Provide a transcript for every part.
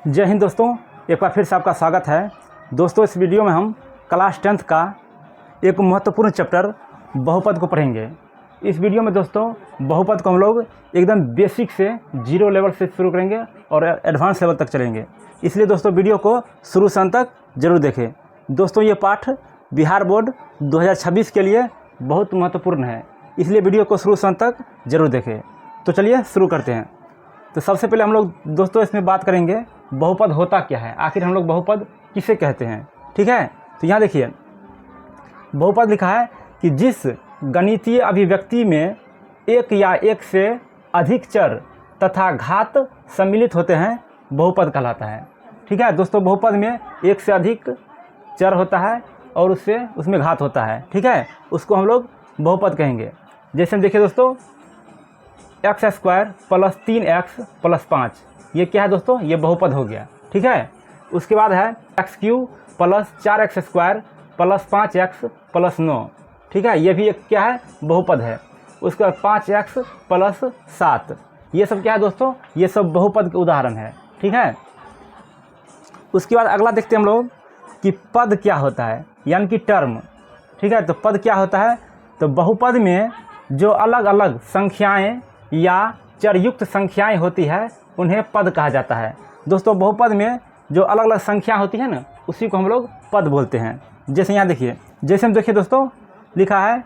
जय हिंद दोस्तों, एक बार फिर से आपका स्वागत है। दोस्तों, इस वीडियो में हम क्लास 10th का एक महत्वपूर्ण चैप्टर बहुपद को पढ़ेंगे। इस वीडियो में दोस्तों बहुपद को हम लोग एकदम बेसिक से 0 लेवल से शुरू करेंगे और एडवांस लेवल तक चलेंगे। इसलिए दोस्तों वीडियो को शुरू से अंत तक जरूर देखें। दोस्तों, ये पाठ बिहार बोर्ड 2026 के लिए बहुत महत्वपूर्ण है, इसलिए वीडियो को शुरू से अंत तक जरूर देखें। तो चलिए शुरू करते हैं। तो सबसे पहले हम लोग दोस्तों इसमें बात करेंगे बहुपद होता क्या है, आखिर हम लोग बहुपद किसे कहते हैं। ठीक है, तो यहाँ देखिए बहुपद लिखा है कि जिस गणितीय अभिव्यक्ति में एक या एक से अधिक चर तथा घात सम्मिलित होते हैं बहुपद कहलाता है। ठीक है दोस्तों, बहुपद में एक से अधिक चर होता है और उसमें घात होता है। ठीक है, उसको हम लोग बहुपद कहेंगे। जैसे हम देखिए दोस्तों, x² + 3x + 5, ये क्या है दोस्तों, ये बहुपद हो गया। ठीक है, उसके बाद है x³ + 4x² + 5x + 9। ठीक है, ये भी एक क्या है, बहुपद है। उसके बाद 5x + 7, ये सब क्या है दोस्तों, ये सब बहुपद के उदाहरण है। ठीक है, उसके बाद अगला देखते हैं हम लोग कि पद क्या होता है, यानी कि टर्म। ठीक है, तो पद क्या होता है, तो बहुपद में जो अलग अलग संख्याएं या चरयुक्त संख्याएं होती है उन्हें पद कहा जाता है। दोस्तों, बहुपद में जो अलग अलग संख्या होती है ना, उसी को हम लोग पद बोलते हैं। जैसे यहाँ देखिए, जैसे हम देखिए दोस्तों, लिखा है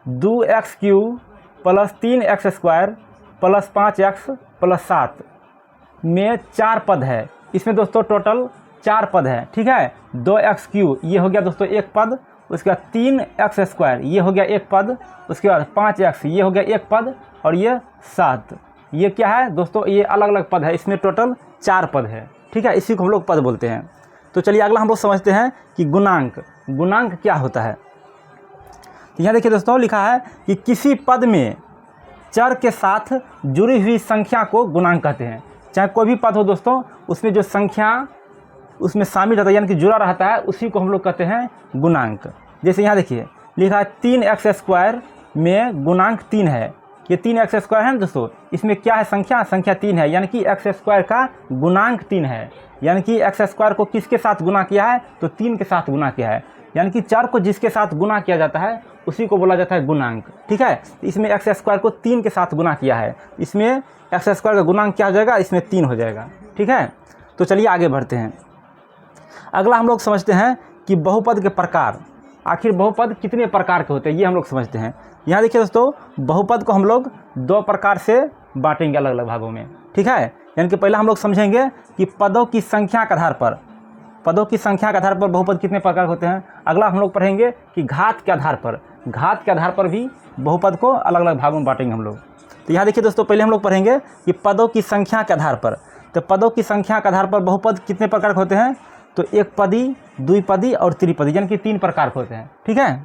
2x³ + 3x² + 5x + 7 में 4 पद है। इसमें दोस्तों टोटल 4 पद है। ठीक है, 2x³ ये हो गया दोस्तों एक पद, उसके बाद 3x² ये हो गया एक पद, उसके बाद 5x ये हो गया एक पद, और ये 7 ये क्या है दोस्तों, ये अलग अलग पद है। इसमें टोटल 4 पद है। ठीक है, इसी को हम लोग पद बोलते हैं। तो चलिए अगला हम लोग समझते हैं कि गुणांक। गुणांक क्या होता है। तो यहाँ देखिए दोस्तों, लिखा है कि किसी पद में चर के साथ जुड़ी हुई संख्या को गुणांक कहते हैं। चाहे कोई भी पद हो दोस्तों, उसमें जो संख्या उसमें शामिल रहता है यानी कि जुड़ा रहता है, उसी को हम लोग कहते हैं गुणांक। जैसे यहाँ देखिए लिखा है 3x² में गुणांक 3 है। ये 3x² है ना दोस्तों, इसमें क्या है, संख्या 3 है, यानी कि x² का गुणांक 3 है। यानी कि x² को किसके साथ गुना किया है, तो 3 के साथ गुना किया है। यानी कि चर को जिसके साथ गुना किया जाता है उसी को बोला जाता है गुणांक। ठीक है, इसमें x² को 3 के साथ गुना किया है, इसमें x² का गुणांक क्या हो जाएगा, इसमें 3 हो जाएगा। ठीक है, तो चलिए आगे बढ़ते हैं। अगला हम लोग समझते हैं कि बहुपद के प्रकार। आखिर बहुपद कितने प्रकार के होते हैं, ये हम लोग समझते हैं। यहाँ देखिए दोस्तों, बहुपद को हम लोग 2 प्रकार से बांटेंगे अलग अलग भागों में। ठीक है, यानी कि पहला हम लोग समझेंगे कि पदों की संख्या के आधार पर बहुपद कितने प्रकार होते हैं। अगला हम लोग पढ़ेंगे कि घात के आधार पर भी बहुपद को अलग अलग भागों में बांटेंगे हम लोग। तो यहाँ देखिए दोस्तों, पहले हम लोग पढ़ेंगे कि पदों की संख्या के आधार पर। तो पदों की संख्या के आधार पर बहुपद कितने प्रकार के होते हैं, तो एक पदी, द्विपदी और त्रिपदी, यानी कि 3 प्रकार के होते हैं। ठीक है,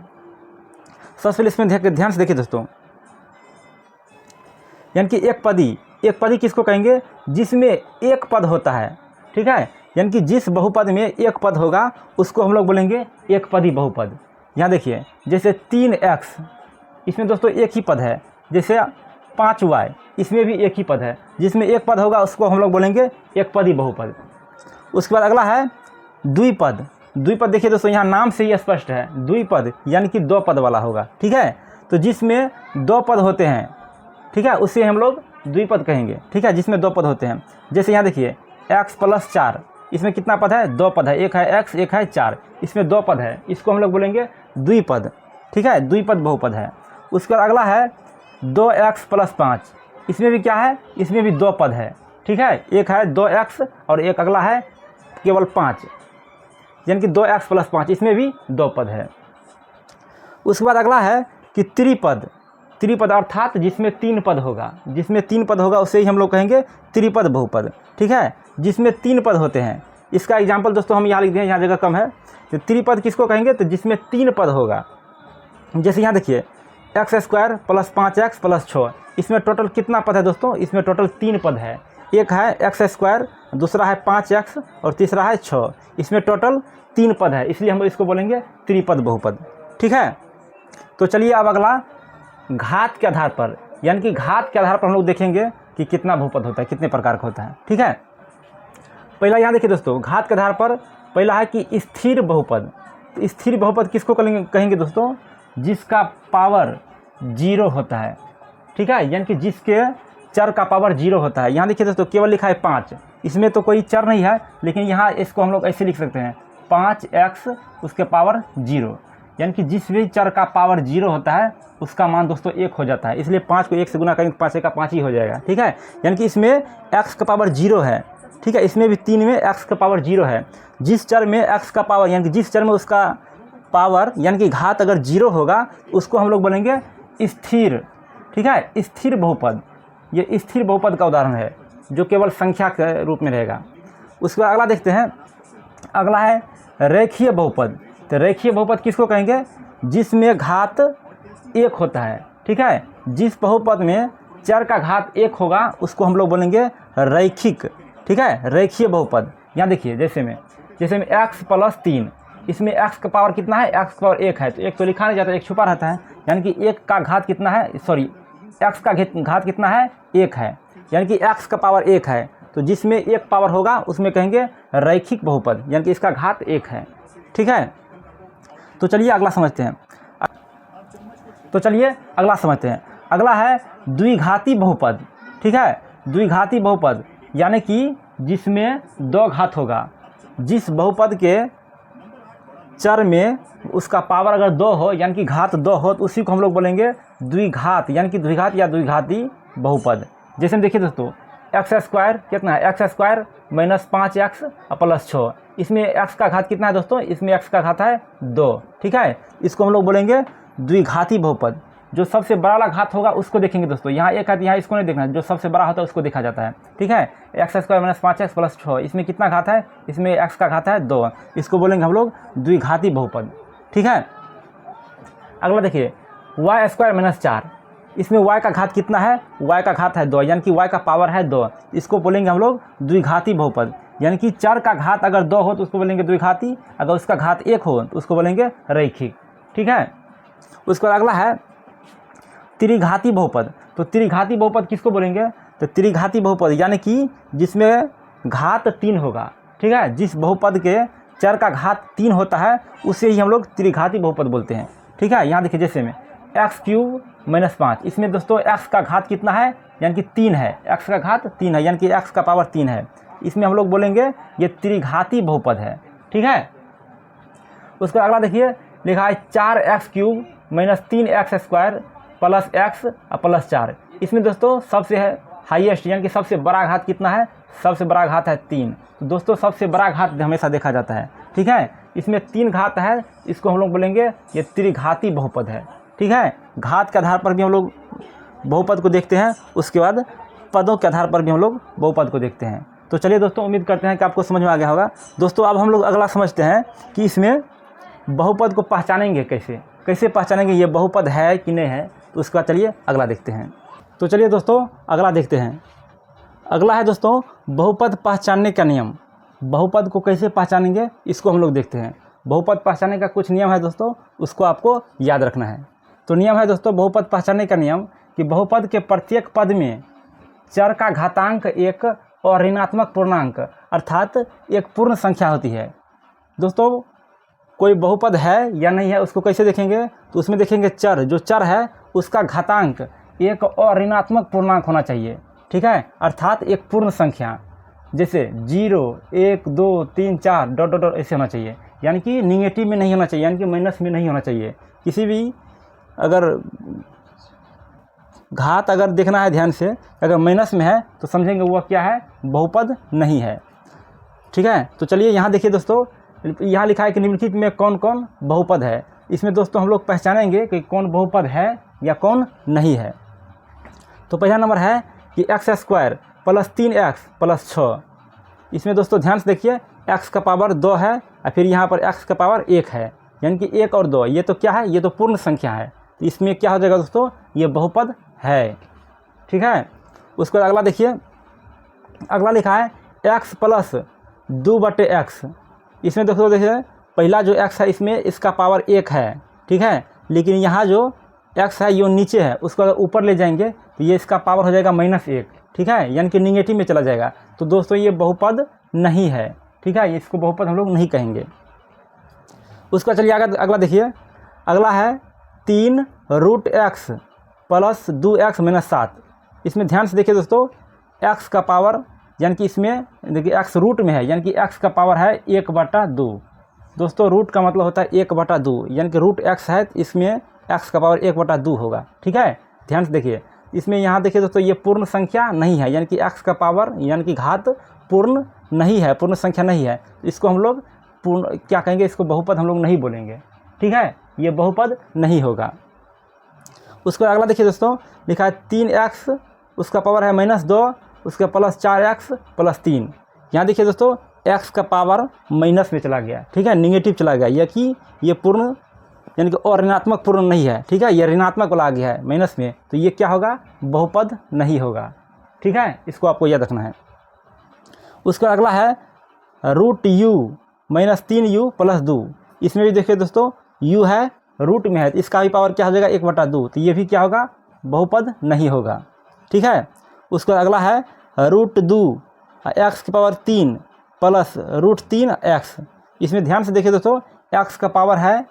सबसे पहले इसमें ध्यान से देखिए दोस्तों, यानी कि एक पदी किसको कहेंगे, जिसमें एक पद होता है। ठीक है, यानी कि जिस बहुपद में एक पद होगा उसको हम लोग बोलेंगे एक पदी बहुपद। यहाँ देखिए, जैसे 3x, इसमें दोस्तों एक ही पद है। जैसे 5y, इसमें भी एक ही पद है। जिसमें एक पद होगा उसको हम लोग बोलेंगे एक पदी बहुपद। उसके बाद अगला है द्विपद। देखिए दोस्तों, यहाँ नाम से ही स्पष्ट है, द्विपद यानी कि 2 पद वाला होगा। ठीक है, तो जिसमें 2 पद होते हैं, ठीक है, उसे हम लोग द्विपद कहेंगे। ठीक है, जिसमें 2 पद होते हैं। जैसे यहाँ देखिए x + 4, इसमें कितना पद है, 2 पद है, एक है x एक है 4, इसमें 2 पद है, इसको हम लोग बोलेंगे द्विपद। ठीक है, द्विपद बहुपद है। उसके बाद अगला है 2x + 5, इसमें भी क्या है, इसमें भी 2 पद है। ठीक है, एक है 2x और एक अगला है केवल 5, यानी कि 2x + 5, इसमें भी 2 पद है। उसके बाद अगला है कि त्रिपद अर्थात जिसमें 3 पद होगा, उसे ही हम लोग कहेंगे त्रिपद बहुपद। ठीक है, जिसमें 3 पद होते हैं। इसका एग्जाम्पल दोस्तों हम यहाँ लिख दें, यहाँ जगह कम है। तो त्रिपद किसको कहेंगे, तो जिसमें 3 पद होगा। जैसे यहाँ देखिए x² + 5x + 6, इसमें टोटल कितना पद है दोस्तों, इसमें टोटल 3 पद है। एक है x², दूसरा है 5x और तीसरा है 6, इसमें टोटल 3 पद है, इसलिए हम इसको बोलेंगे त्रिपद बहुपद। ठीक है, तो चलिए अब अगला घात के आधार पर, यानी कि घात के आधार पर हम लोग देखेंगे कि कितना बहुपद होता है, कितने प्रकार का होता है। ठीक है, पहला यहाँ देखिए दोस्तों, घात के आधार पर पहला है कि स्थिर बहुपद। तो स्थिर बहुपद किसको कहेंगे दोस्तों? जिसका पावर 0 होता है, ठीक है, यानी कि जिसके चर का पावर 0 होता है। यहाँ देखिए दोस्तों, केवल लिखा है 5, इसमें तो कोई चर नहीं है, लेकिन यहाँ इसको हम लोग ऐसे लिख सकते हैं 5x उसके पावर 0, यानी कि जिस भी चर का पावर 0 होता है उसका मान दोस्तों 1 हो जाता है। इसलिए 5 को 1 से गुना करेंगे तो 5 का 5 ही हो जाएगा, ठीक है। यानी कि इसमें x का पावर 0 है, ठीक है, इसमें भी 3 में x का पावर 0 है। जिस चर में x का पावर, यानी कि जिस चर में उसका पावर यानी कि घात अगर 0 होगा उसको हम लोग बोलेंगे स्थिर, ठीक है, स्थिर बहुपद। ये स्थिर बहुपद का उदाहरण है जो केवल संख्या के रूप में रहेगा। उसके बाद अगला देखते हैं, अगला है रेखीय बहुपद। तो रेखीय बहुपद किसको कहेंगे? जिसमें घात 1 होता है, ठीक है। जिस बहुपद में चर का घात 1 होगा उसको हम लोग बोलेंगे रैखिक, ठीक है, रेखीय बहुपद। यहाँ देखिए जैसे में x + 3, इसमें x का पावर कितना है? x का पावर 1 है, तो 1 तो लिखा नहीं जाता, 1 छुपा रहता है, यानी कि 1 का घात कितना है, x का घात कितना है? 1 है, यानी कि x का पावर 1 है। तो जिसमें 1 पावर होगा उसमें कहेंगे रैखिक बहुपद, यानी कि इसका घात 1 है, ठीक है। तो चलिए अगला समझते हैं। अगला है द्विघाती बहुपद, ठीक है। द्विघाती बहुपद यानी कि जिसमें 2 घात होगा। जिस बहुपद के चर में उसका पावर अगर 2 हो, यानी कि घात 2 हो, तो उसी को हम लोग बोलेंगे द्विघात, यानी कि द्विघात या द्विघाती बहुपद। जैसे हम देखिए दोस्तों, x² कितना है? x² - 5x + 6, इसमें x का घात कितना है दोस्तों? इसमें x का घात है 2, ठीक है। इसको हम लोग बोलेंगे द्विघाती बहुपद। जो सबसे बड़ा वाला घात होगा उसको देखेंगे दोस्तों, यहाँ 1 है, यहाँ इसको नहीं देखना, जो सबसे बड़ा होता है उसको देखा जाता है, ठीक है। x² - 5x + 6, इसमें कितना घात है? इसमें x का घात है 2, इसको बोलेंगे हम लोग द्विघाती बहुपद, ठीक है। अगला देखिए y² - 4, इसमें y का घात कितना है? y का घात है 2, यानी कि y का पावर है 2, इसको बोलेंगे हम लोग द्विघाती बहुपद। यानी कि चर का घात अगर 2 हो तो उसको बोलेंगे द्विघाती, अगर उसका घात 1 हो तो उसको बोलेंगे रैखिक, ठीक है। उसके बाद अगला है त्रिघाती बहुपद। तो त्रिघाती बहुपद किसको बोलेंगे? तो त्रिघाती बहुपद यानी कि जिसमें घात 3 होगा, ठीक है। जिस बहुपद के चर का घात 3 होता है उसे ही हम लोग त्रिघाती बहुपद बोलते हैं, ठीक है। यहाँ देखिए जैसे में x³ - 5, इसमें दोस्तों x का घात कितना है? यानी कि 3 है, x का घात 3 है, यानी कि x का पावर 3 है। इसमें हम लोग बोलेंगे ये त्रिघाती बहुपद है, ठीक है। उसके अगला देखिए लिखा है 4x³ - 3x² + x + 4, इसमें दोस्तों सबसे है हाईएस्ट, यानी कि सबसे बड़ा घात कितना है? सबसे बड़ा घात है 3। तो दोस्तों सबसे बड़ा घात हमेशा देखा जाता है, ठीक है। इसमें 3 घात है, इसको हम लोग बोलेंगे ये त्रिघाती बहुपद है, ठीक है। घात के आधार पर भी हम लोग बहुपद को देखते हैं, उसके बाद पदों के आधार पर भी हम लोग बहुपद को देखते हैं। तो चलिए दोस्तों, उम्मीद करते हैं कि आपको समझ में आ गया होगा। दोस्तों अब हम लोग अगला समझते हैं कि इसमें बहुपद को पहचानेंगे कैसे पहचानेंगे ये बहुपद है कि नहीं है। तो उसके बाद चलिए अगला देखते हैं। तो चलिए दोस्तों अगला देखते हैं। अगला है दोस्तों बहुपद पहचानने का नियम। बहुपद को कैसे पहचानेंगे इसको हम लोग देखते हैं। बहुपद पहचानने का कुछ नियम है दोस्तों, उसको आपको याद रखना है। तो नियम है दोस्तों बहुपद पहचानने का नियम कि बहुपद के प्रत्येक पद में चर का घातांक एक और ऋणात्मक पूर्णांक अर्थात एक पूर्ण संख्या होती है। दोस्तों कोई बहुपद है या नहीं है उसको कैसे देखेंगे? तो उसमें देखेंगे चर, जो चर है उसका घातांक एक और ऋणात्मक पूर्णांक होना चाहिए, ठीक है, अर्थात एक पूर्ण संख्या। जैसे 0, 1, 2, 3, 4 ... ऐसे होना चाहिए, यानी कि निगेटिव में नहीं होना चाहिए, यानी कि माइनस में नहीं होना चाहिए। किसी भी अगर घात अगर देखना है ध्यान से, अगर माइनस में है तो समझेंगे वह क्या है? बहुपद नहीं है, ठीक है। तो चलिए यहाँ देखिए दोस्तों, यहाँ लिखा है कि निम्नलिखित में कौन कौन बहुपद है। इसमें दोस्तों हम लोग पहचानेंगे कि कौन बहुपद है या कौन नहीं है। तो पहला नंबर है कि x² + 3x + 6, इसमें दोस्तों ध्यान से देखिए x का पावर 2 है और फिर यहाँ पर x का पावर 1 है, यानी कि 1 और 2, ये तो क्या है? ये तो पूर्ण संख्या है। तो इसमें क्या हो जाएगा दोस्तों? ये बहुपद है, ठीक है। उसके बाद अगला देखिए, अगला लिखा है x + 2/x, इसमें दोस्तों देखिए पहला जो x है इसमें इसका पावर 1 है, ठीक है, लेकिन यहाँ जो x है ये नीचे है, उसको अगर ऊपर ले जाएंगे तो ये इसका पावर हो जाएगा -1, ठीक है, यानी कि निगेटिव में चला जाएगा। तो दोस्तों ये बहुपद नहीं है, ठीक है, इसको बहुपद हम लोग नहीं कहेंगे। उसका चलिए अगला देखिए, अगला है 3√x प्लस 2x माइनस 7। इसमें ध्यान से देखिए दोस्तों, x का पावर यानी कि इसमें देखिए x रूट में है, यानी कि x का पावर है 1/2। दोस्तों रूट का मतलब होता है 1/2, यानी कि रूट x है, इसमें x का पावर 1/2 होगा, ठीक है। ध्यान से देखिए, इसमें यहाँ देखिए दोस्तों, ये पूर्ण संख्या नहीं है, यानी कि x का पावर यानी कि घात पूर्ण नहीं है, पूर्ण संख्या नहीं है। इसको हम लोग पूर्ण क्या कहेंगे, इसको बहुपद हम लोग नहीं बोलेंगे, ठीक है, ये बहुपद नहीं होगा। उसको अगला देखिए दोस्तों, लिखा है 3x, उसका पावर है -2, उसका प्लस 4x प्लस 3। यहाँ देखिए दोस्तों, x का पावर माइनस में चला गया, ठीक है, निगेटिव चला गया, यह कि ये पूर्ण यानी कि और ऋणात्मक पूर्ण नहीं है, ठीक है, ये ऋणात्मक वाला आ गया है माइनस में, तो ये क्या होगा, बहुपद नहीं होगा, ठीक है, इसको आपको याद रखना है। उसका अगला है √u -3u प्लस 2। इसमें भी देखिए दोस्तों, u है रूट में है, तो इसका भी पावर क्या हो जाएगा 1/2, तो ये भी क्या होगा, बहुपद नहीं होगा, ठीक है। उसका अगला है √2 x की पावर 3 प्लस √3x। इसमें ध्यान से देखिए दोस्तों, x का पावर है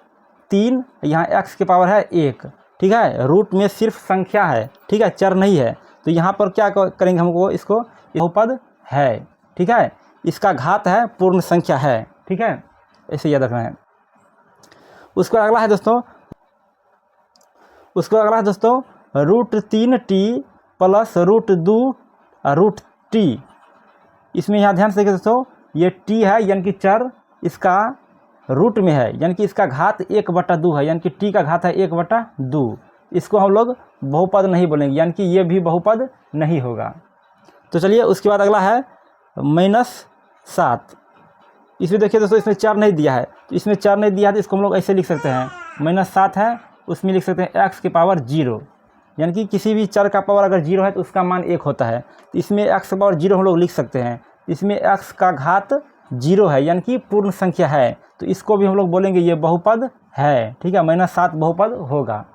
3, यहाँ x की पावर है 1, ठीक है, रूट में सिर्फ संख्या है, ठीक है, चर नहीं है, तो यहाँ पर क्या करेंगे हमको, इसको बहुपद है, ठीक है, इसका घात है, पूर्ण संख्या है, ठीक है, ऐसे याद रखना है। उसका अगला है दोस्तों, √3t प्लस √2 इसमें यहाँ ध्यान से देखिए दोस्तों, ये t है यानी कि चर, इसका रूट में है, यानी कि इसका घात 1/2 है, यानी कि t का घात है 1/2। इसको हम लोग बहुपद नहीं बोलेंगे, यानी कि ये भी बहुपद नहीं होगा। तो चलिए उसके बाद अगला है -7। इसमें देखिए दोस्तों, इसमें चर नहीं दिया है, तो इसमें चर नहीं दिया है, तो इसको हम लोग ऐसे लिख सकते हैं, -7 है, उसमें लिख सकते हैं x की पावर 0, यानी कि किसी भी चर का पावर अगर 0 है तो उसका मान 1 होता है, तो इसमें x की पावर 0 हम लोग लिख सकते हैं। इसमें x का घात 0 है, यानी कि पूर्ण संख्या है, तो इसको भी हम लोग बोलेंगे ये बहुपद है, ठीक है, -7 बहुपद होगा,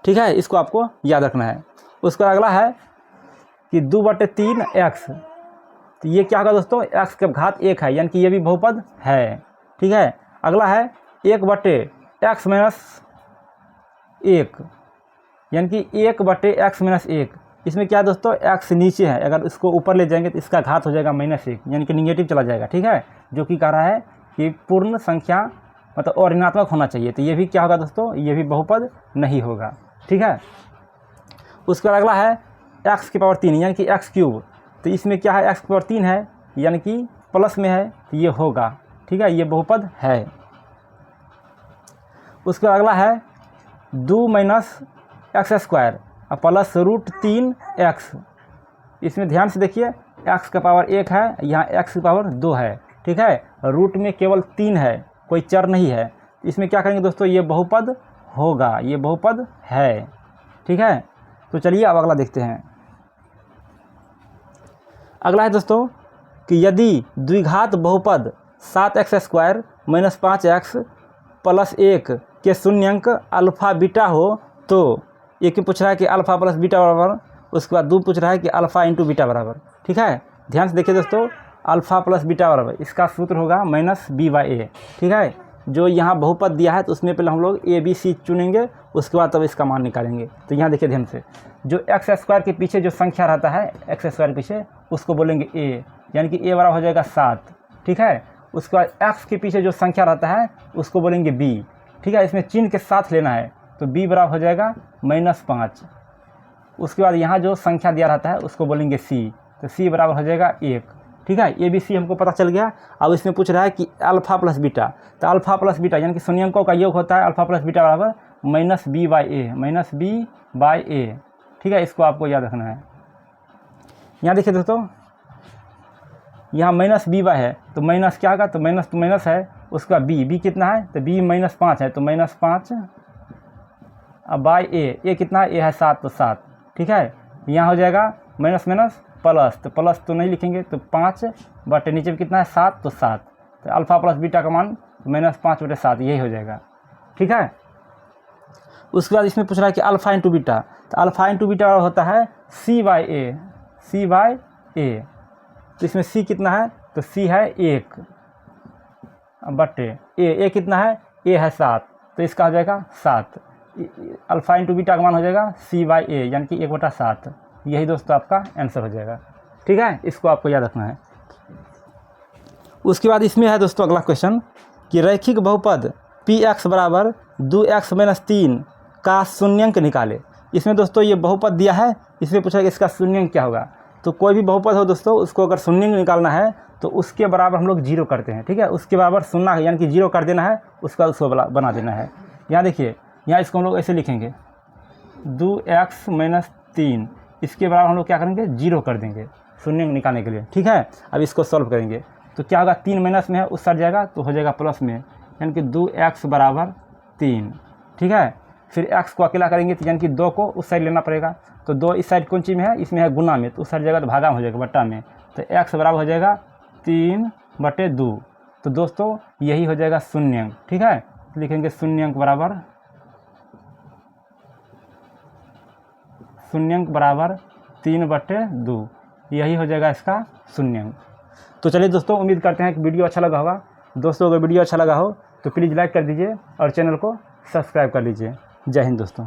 ठीक है, इसको आपको याद रखना है। उसका अगला है कि 2/3x, तो ये क्या होगा दोस्तों, x का घात 1 है, यानी कि ये भी बहुपद है, ठीक है। अगला है 1/x - 1, यानी कि 1/x - 1। इसमें क्या है दोस्तों, x नीचे है, अगर इसको ऊपर ले जाएंगे तो इसका घात हो जाएगा -1, यानी कि निगेटिव चला जाएगा, ठीक है, जो कि कह रहा है कि पूर्ण संख्या मतलब और ऋणात्मक होना चाहिए, तो ये भी क्या होगा दोस्तों, ये भी बहुपद नहीं होगा, ठीक है। उसके बाद अगला है x की पावर 3, यानी कि x³, तो इसमें क्या है, x की पावर 3 है, यानी कि प्लस में है, तो ये होगा, ठीक है, ये बहुपद है। उसके बाद अगला है 2 - x² प्लस √3x। इसमें ध्यान से देखिए, x का पावर 1 है, यहाँ x की पावर 2 है, ठीक है, रूट में केवल 3 है, कोई चर नहीं है, इसमें क्या करेंगे दोस्तों, ये बहुपद होगा, ये बहुपद है, ठीक है। तो चलिए अब अगला देखते हैं। अगला है दोस्तों कि यदि द्विघात बहुपद 7x² - 5x प्लस 1 के शून्यंक अल्फ़ा बीटा हो, तो एक ही पूछ रहा है कि अल्फ़ा प्लस बीटा बराबर, उसके बाद 2 पूछ रहा है कि अल्फ़ा इंटू बीटा बराबर, ठीक है। ध्यान से देखिए दोस्तों, अल्फ़ा प्लस बीटा बराबर, इसका सूत्र होगा -b/a, ठीक है। जो यहाँ बहुपद दिया है तो उसमें पहले हम लोग ABC चुनेंगे, उसके बाद तब इसका मान निकालेंगे। तो यहाँ देखिए ध्यान से, जो x² के पीछे जो संख्या रहता है x² के पीछे, उसको बोलेंगे a, यानी कि a बराबर हो जाएगा 7, ठीक है। उसके बाद x के पीछे जो संख्या रहता है उसको बोलेंगे b, ठीक है, इसमें चिन्ह के साथ लेना है, तो b बराबर हो जाएगा -5। उसके बाद यहाँ जो संख्या दिया रहता है उसको बोलेंगे c, तो c बराबर हो जाएगा 1, ठीक है, ABC हमको पता चल गया। अब इसमें पूछ रहा है कि अल्फ़ा प्लस बीटा, तो अल्फ़ा प्लस बीटा यानी कि शून्यंकों का योग होता है अल्फ़ा प्लस बीटा बराबर -b/a, ठीक है, इसको आपको याद रखना है। यहाँ देखिए दोस्तों, यहाँ -b है, तो माइनस क्या होगा, तो माइनस है, उसका b कितना है, तो b -5 है, तो -5 अब a कितना है, a है 7, तो 7, ठीक है। यहाँ हो जाएगा माइनस प्लस, तो प्लस तो नहीं लिखेंगे, तो 5 बटे नीचे में कितना है 7, तो 7, तो अल्फ़ा प्लस बीटा का मान -5/7 यही हो जाएगा, ठीक है। उसके बाद इसमें पूछ रहा है कि अल्फ़ा इंटू बीटा, तो अल्फ़ा इंटू बीटा होता है c/a, तो इसमें सी कितना है, तो सी है 1 बटे ए कितना है, ए है 7, तो इसका हो जाएगा 7। अल्फा इंटू बीटा का मान हो जाएगा C/A यानी कि 1/7। यही दोस्तों आपका आंसर हो जाएगा। ठीक है, इसको आपको याद रखना है। उसके बाद इसमें है दोस्तों अगला क्वेश्चन कि रैखिक बहुपद Px बराबर 2x - 3 का शून्यंक निकाले। इसमें दोस्तों ये बहुपद दिया है, इसमें पूछा कि इसका शून्यंक क्या होगा। तो कोई भी बहुपद हो दोस्तों, उसको अगर शून्यंक निकालना है तो उसके बराबर हम लोग 0 करते हैं। ठीक है, उसके बराबर शून्य यानी कि 0 कर देना है, उसका उसको बना देना है। यहाँ देखिए, यहाँ इसको हम लोग ऐसे लिखेंगे 2x - 3, इसके बराबर हम लोग क्या करेंगे, 0 कर देंगे शून्यंक निकालने के लिए। ठीक है, अब इसको सॉल्व करेंगे तो क्या होगा, 3 माइनस में है उस साइड जाएगा तो हो जाएगा प्लस में, यानी कि 2x बराबर 3। ठीक है, फिर x को अकेला करेंगे तो यानी कि 2 को उस साइड लेना पड़ेगा, तो 2 इस साइड कौन चीज़ में है, इसमें है गुना में, तो उस साइड जाएगा तो भागा में हो जाएगा बट्टा में, तो x बराबर हो जाएगा 3/2। तो दोस्तों यही हो जाएगा शून्यंक। ठीक है, लिखेंगे शून्यंक बराबर 3/2, यही हो जाएगा इसका शून्यंक। तो चलिए दोस्तों, उम्मीद करते हैं कि वीडियो अच्छा लगा होगा। दोस्तों अगर वीडियो अच्छा लगा हो तो प्लीज़ लाइक कर दीजिए और चैनल को सब्सक्राइब कर लीजिए। जय हिंद दोस्तों।